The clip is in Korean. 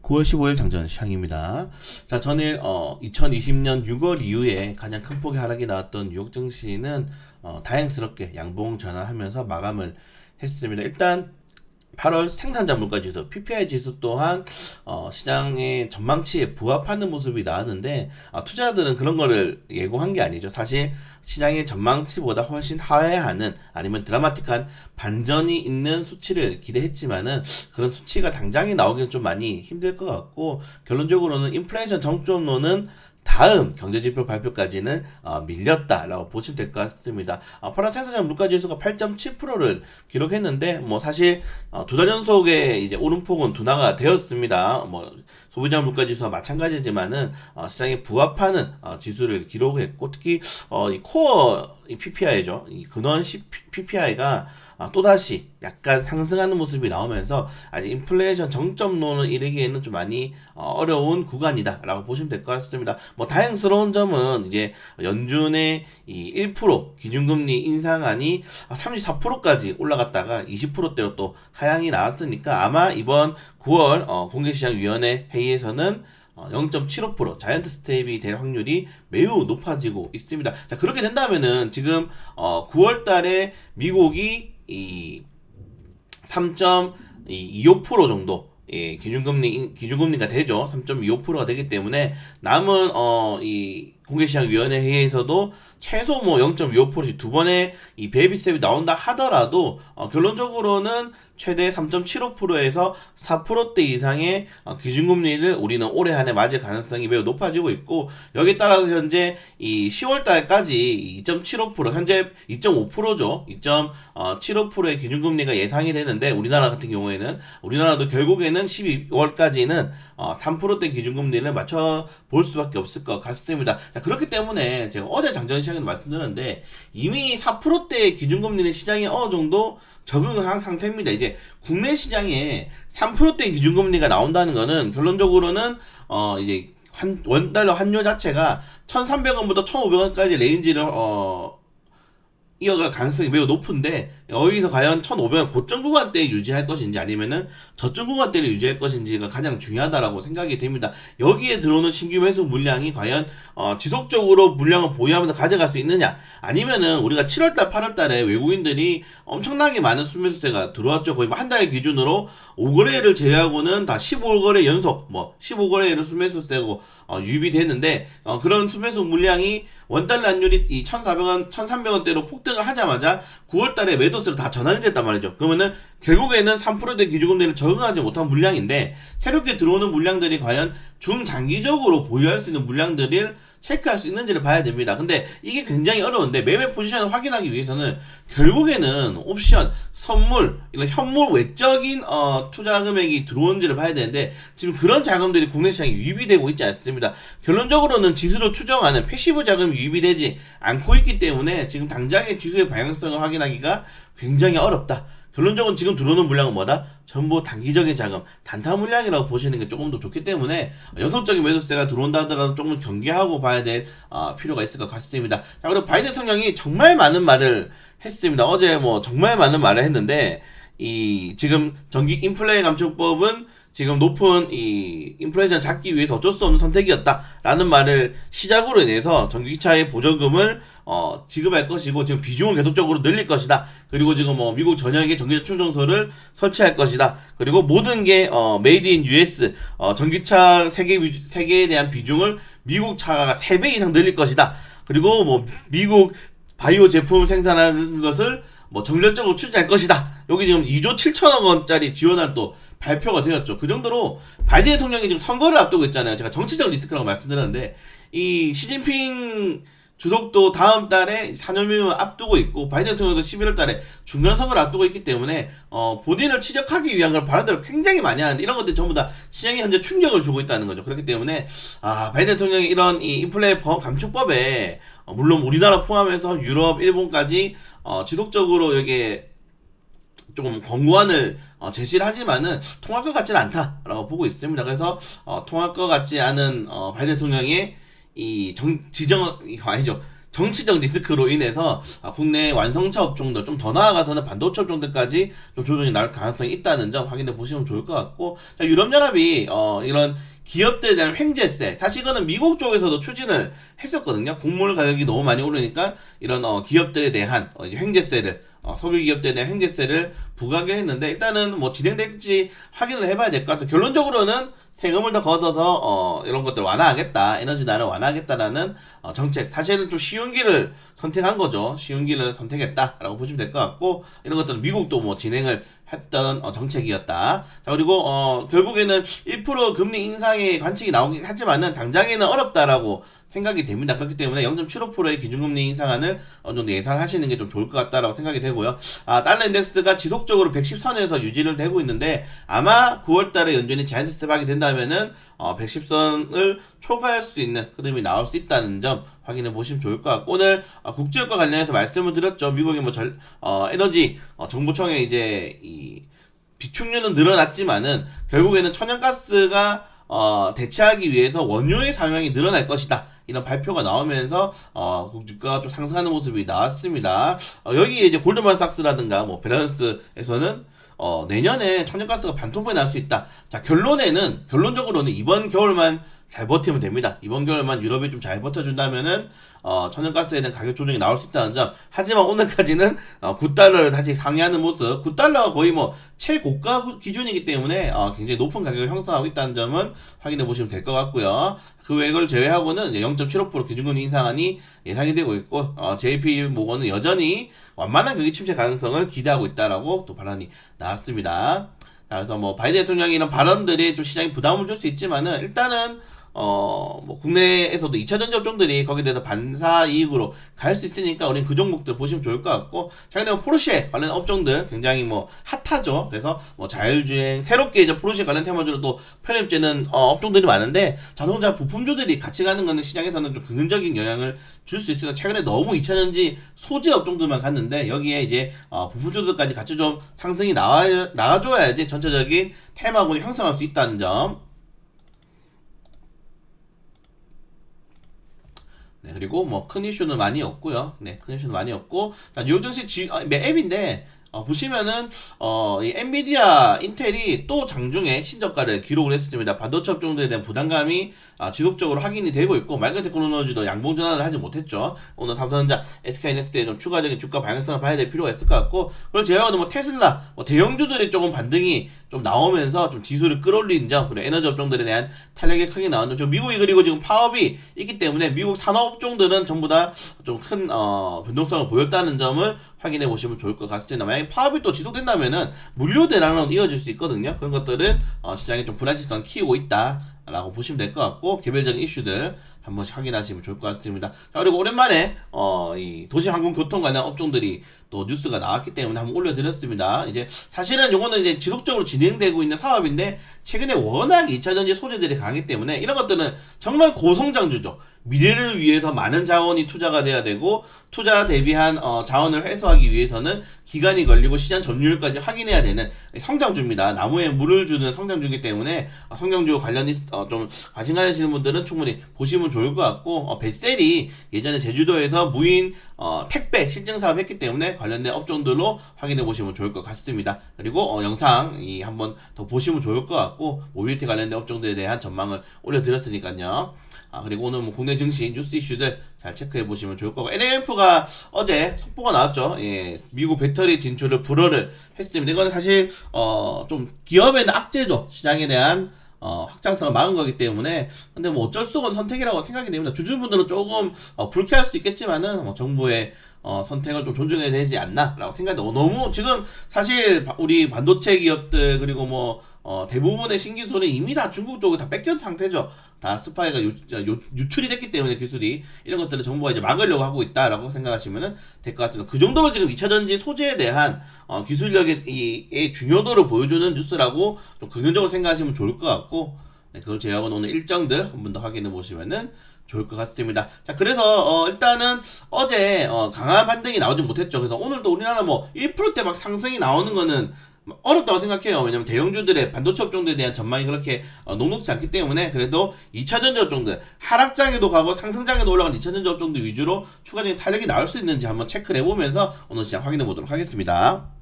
9월 15일 장전 시황입니다. 자, 전일 2020년 6월 이후에 가장 큰 폭의 하락이 나왔던 뉴욕 증시는 다행스럽게 양봉 전환하면서 마감을 했습니다. 일단 8월 생산자 물가지수 PPI 지수 또한 시장의 전망치에 부합하는 모습이 나왔는데 투자자들은 그런 거를 예고한 게 아니죠. 사실 시장의 전망치보다 훨씬 하회하는 아니면 드라마틱한 반전이 있는 수치를 기대했지만은 그런 수치가 당장에 나오기는 좀 많이 힘들 것 같고, 결론적으로는 인플레이션 정점론은 다음 경제지표 발표까지는 밀렸다라고 보시면 될 것 같습니다. 8월 생산자 물가지수가 8.7%를 기록했는데, 뭐 사실 두 달 연속의 이제 오름폭은 둔화가 되었습니다. 뭐 소비자 물가지수와 마찬가지지만은 시장에 부합하는 지수를 기록했고, 특히 이 코어 PPI죠. 이 근원 PPI가 또다시 약간 상승하는 모습이 나오면서 아직 인플레이션 정점론을 이르기에는 좀 많이 어려운 구간이다라고 보시면 될 것 같습니다. 뭐 다행스러운 점은 이제 연준의 이 1% 기준금리 인상안이 34%까지 올라갔다가 20%대로 또 하향이 나왔으니까 아마 이번 9월 공개시장위원회 회의에서는 0.75% 자이언트 스텝이 될 확률이 매우 높아지고 있습니다. 자, 그렇게 된다면은 지금 9월 달에 미국이 이 3.25% 정도 기준금리가 되죠. 3.25%가 되기 때문에 남은 이 공개시장위원회 회의에서도 최소 뭐 0.25%씩 두 번의 이 베이비 스텝이 나온다 하더라도 결론적으로는 최대 3.75%에서 4%대 이상의 기준금리를 우리는 올해 안에 맞을 가능성이 매우 높아지고 있고, 여기에 따라서 현재 이 10월 달까지 2.75% 현재 2.5%죠. 2.75%의 기준금리가 예상이 되는데, 우리나라 같은 경우에는 우리나라도 결국에는 12월까지는 3%대 기준금리를 맞춰 볼 수밖에 없을 것 같습니다. 자, 그렇기 때문에 제가 어제 장전 시장에도 말씀드렸는데 이미 4%대의 기준금리는 시장이 어느 정도 적응한 상태입니다. 이제 국내 시장에 3%대 기준금리가 나온다는 거는 결론적으로는 이제 원달러 환율 자체가 1,300원부터 1,500원까지 레인지를 이어갈 가능성이 매우 높은데, 여기서 과연 1,500원 고점 구간대에 유지할 것인지 아니면은 저점 구간대를 유지할 것인지가 가장 중요하다라고 생각이 됩니다. 여기에 들어오는 신규 매수 물량이 과연 지속적으로 물량을 보유하면서 가져갈 수 있느냐, 아니면은 우리가 7월달 8월달에 외국인들이 엄청나게 많은 수매수세가 들어왔죠. 거의 한 달 기준으로 5거래를 제외하고는 다 15거래 연속 15거래를 수매수세고 유입이 됐는데, 그런 수매수 물량이 원달러 환율이 이 1,400원, 1,300원대로 폭등을 하자마자 9월달에 매도세로 다 전환이 됐단 말이죠. 그러면은 결국에는 3%대 기준금리를 적응하지 못한 물량인데, 새롭게 들어오는 물량들이 과연 중장기적으로 보유할 수 있는 물량들을 체크할 수 있는지를 봐야 됩니다. 근데 이게 굉장히 어려운데, 매매 포지션을 확인하기 위해서는 결국에는 옵션, 선물, 이런 현물 외적인 투자 금액이 들어오는지를 봐야 되는데, 지금 그런 자금들이 국내 시장에 유입이 되고 있지 않습니다. 결론적으로는 지수를 추정하는 패시브 자금이 유입이 되지 않고 있기 때문에 지금 당장의 지수의 방향성을 확인하기가 굉장히 어렵다. 결론적으로 지금 들어오는 물량은 뭐다? 전부 단기적인 자금, 단타 물량이라고 보시는 게 조금 더 좋기 때문에 연속적인 매수세가 들어온다 하더라도 조금 경계하고 봐야 될 필요가 있을 것 같습니다. 자, 그리고 바이든 대통령이 정말 많은 말을 했습니다. 어제 뭐 정말 많은 말을 했는데, 이 지금 전기 인플레 감축법은 지금 높은 이 인플레이션을 잡기 위해서 어쩔 수 없는 선택이었다라는 말을 시작으로 인해서 전기차의 보조금을 지급할 것이고, 지금 비중을 계속적으로 늘릴 것이다. 그리고 지금 미국 전역에 전기차 충전소를 설치할 것이다. 그리고 모든 게 메이드 인 US 전기차 세계에 대한 비중을 미국 차가 3배 이상 늘릴 것이다. 그리고 미국 바이오 제품 생산하는 것을 정력적으로 추진할 것이다. 여기 지금 2조 7천억 원짜리 지원안 또 발표가 되었죠. 그 정도로 바이든 대통령이 지금 선거를 앞두고 있잖아요. 제가 정치적 리스크라고 말씀드렸는데, 이 시진핑 주석도 다음 달에 4년임을 앞두고 있고, 바이든 대통령도 11월 달에 중간선거를 앞두고 있기 때문에 본인을 치적하기 위한 걸 발언들을 굉장히 많이 하는데, 이런 것들이 전부 다 시장에 현재 충격을 주고 있다는 거죠. 그렇기 때문에 바이든 대통령이 이런 이 인플레 감축법에 물론 우리나라 포함해서 유럽, 일본까지 지속적으로 여기에 조금 권고안을 제시를 하지만은 통할 것 같지는 않다라고 보고 있습니다. 그래서 통할 것 같지 않은 바이든 대통령의 이 정치적 리스크로 인해서 국내 완성차 업종들 좀 더 나아가서는 반도체 업종들까지 좀 조정이 나올 가능성이 있다는 점 확인해 보시면 좋을 것 같고, 자, 유럽연합이 이런 기업들에 대한 횡재세, 사실 이거는 미국 쪽에서도 추진을 했었거든요. 곡물 가격이 너무 많이 오르니까 이런 기업들에 대한 이제 횡재세를, 석유 기업들에 대한 횡재세를 부과하긴 했는데, 일단은 뭐 진행될지 확인을 해봐야 될 것 같아요. 결론적으로는 세금을 더 걷어서 이런 것들 완화하겠다, 에너지난을 완화하겠다라는 정책, 사실은 좀 쉬운 길을 선택한 거죠. 쉬운 길을 선택했다라고 보시면 될 것 같고, 이런 것들은 미국도 뭐 진행을 했던 정책이었다. 자, 그리고 결국에는 1% 금리 인상의 관측이 나오긴 하지만은 당장에는 어렵다라고 생각이 됩니다. 그렇기 때문에 0.75%의 기준금리 인상안을 어느 정도 예상하시는 게 좀 좋을 것 같다라고 생각이 되고요. 달러 인덱스가 지속적으로 110선에서 유지를 되고 있는데, 아마 9월달에 연준이 제한트 스텝하게 된다면은 110선을 초과할 수 있는 흐름이 나올 수 있다는 점 확인해 보시면 좋을 것 같고, 오늘 국제유가 관련해서 말씀을 드렸죠. 미국의 뭐 에너지 정부청의 이제 이 비축률은 늘어났지만은 결국에는 천연가스가 대체하기 위해서 원유의 사용량이 늘어날 것이다, 이런 발표가 나오면서 국주가가 좀 상승하는 모습이 나왔습니다. 여기에 이제 골드만삭스라든가 뭐 밸런스에서는 내년에 천연가스가 반토막이 날 수 있다. 자, 결론적으로는 이번 겨울만 잘 버티면 됩니다. 이번 겨울만 유럽이 좀 잘 버텨준다면은 천연가스에 대한 가격 조정이 나올 수 있다는 점. 하지만 오늘까지는 9달러를 다시 상회하는 모습, 9달러가 거의 뭐 최고가 기준이기 때문에 굉장히 높은 가격을 형성하고 있다는 점은 확인해 보시면 될 것 같고요. 그 외를 제외하고는 0.75% 기준금리 인상안이 예상이 되고 있고, JP 모건은 여전히 완만한 경기 침체 가능성을 기대하고 있다라고 또 발언이 나왔습니다. 그래서 뭐 바이든 대통령의 이런 발언들이 좀 시장에 부담을 줄 수 있지만은, 일단은 뭐 국내에서도 2차전지 업종들이 거기에 대해서 반사 이익으로 갈 수 있으니까 우린 그 종목들 보시면 좋을 것 같고, 최근에 뭐 포르쉐 관련 업종들 굉장히 뭐 핫하죠. 그래서 뭐 자율주행, 새롭게 이제 포르쉐 관련 테마주로 또 편입되는 업종들이 많은데, 자동차 부품주들이 같이 가는 거는 시장에서는 좀 긍정적인 영향을 줄 수 있으니까, 최근에 너무 2차전지 소재 업종들만 갔는데 여기에 이제 부품주들까지 같이 좀 상승이 나와줘야지 전체적인 테마군이 형성할 수 있다는 점. 네, 그리고 뭐 큰 이슈는 많이 없고요. 네, 큰 이슈는 많이 없고, 자, 뉴욕 증시 앱인데 보시면은 이 엔비디아, 인텔이 또 장중에 신저가를 기록을 했습니다. 반도체 업종들에 대한 부담감이 지속적으로 확인이 되고 있고, 마이크로테크놀로지도 양봉 전환을 하지 못했죠. 오늘 삼성전자, SK하이닉스의 좀 추가적인 주가 방향성을 봐야 될 필요가 있을 것 같고, 그리고 제외하고는 뭐 테슬라, 뭐 대형주들이 조금 반등이 좀 나오면서 좀 지수를 끌어올리는 점, 그리고 에너지 업종들에 대한 탄력이 크게 나오는 점. 미국이 그리고 지금 파업이 있기 때문에 미국 산업 업종들은 전부 다 좀 큰 변동성을 보였다는 점을 확인해 보시면 좋을 것 같습니다. 만약에 파업이 또 지속된다면은 물류 대란으로 이어질 수 있거든요. 그런 것들은 시장에 좀 불안시성 키우고 있다라고 보시면 될 것 같고, 개별적인 이슈들 한 번씩 확인하시면 좋을 것 같습니다. 자, 그리고 오랜만에 이 도시항공교통 관련 업종들이 또 뉴스가 나왔기 때문에 한번 올려드렸습니다. 이제 사실은 요거는 이제 지속적으로 진행되고 있는 사업인데, 최근에 워낙 2차전지 소재들이 강하기 때문에 이런 것들은 정말 고성장주죠. 미래를 위해서 많은 자원이 투자가 돼야 되고, 투자 대비한 자원을 회수하기 위해서는 기간이 걸리고 시장 점유율까지 확인해야 되는 성장주입니다. 나무에 물을 주는 성장주이기 때문에 성장주 관련이 좀 관심 가지시는 분들은 충분히 보시면 좋을 것 같고, 벳셀이 예전에 제주도에서 무인 택배 실증 사업 했기 때문에 관련된 업종들로 확인해 보시면 좋을 것 같습니다. 그리고 영상 한번 더 보시면 좋을 것 같고, 모빌리티 관련된 업종들에 대한 전망을 올려드렸으니까요. 그리고 오늘 뭐 국내 증시 뉴스 이슈들 잘 체크해 보시면 좋을 거고, NMF가 어제 속보가 나왔죠. 예, 미국 배터리 진출을 불허를 했습니다. 이거는 사실 좀 기업에는 악재죠. 시장에 대한 확장성을 막은 거기 때문에. 근데 뭐 어쩔 수 없는 선택이라고 생각이 됩니다. 주주분들은 조금 불쾌할 수 있겠지만은 정부의 선택을 좀 존중해야 되지 않나라고 생각이. 너무 지금 사실 우리 반도체 기업들, 그리고 뭐 대부분의 신기술은 이미 다 중국 쪽에 다 뺏긴 상태죠. 다 스파이가 유출이 됐기 때문에 기술이, 이런 것들을 정부가 이제 막으려고 하고 있다라고 생각하시면 될 것 같습니다. 그 정도로 지금 2차전지 소재에 대한 기술력의 중요도를 보여주는 뉴스라고 좀 긍정적으로 생각하시면 좋을 것 같고, 네, 그걸 제외하고는 오늘 일정들 한 번 더 확인해 보시면은 좋을 것 같습니다. 자, 그래서 일단은 어제 강한 반등이 나오지 못했죠. 그래서 오늘도 우리나라 뭐 1%대 막 상승이 나오는 거는 어렵다고 생각해요. 왜냐면 대형주들의 반도체 업종들에 대한 전망이 그렇게 녹록지 않기 때문에 그래도 2차전지 업종들 하락장에도 가고 상승장에도 올라간 2차전지 업종들 위주로 추가적인 탄력이 나올 수 있는지 한번 체크를 해보면서 오늘 시장 확인해 보도록 하겠습니다.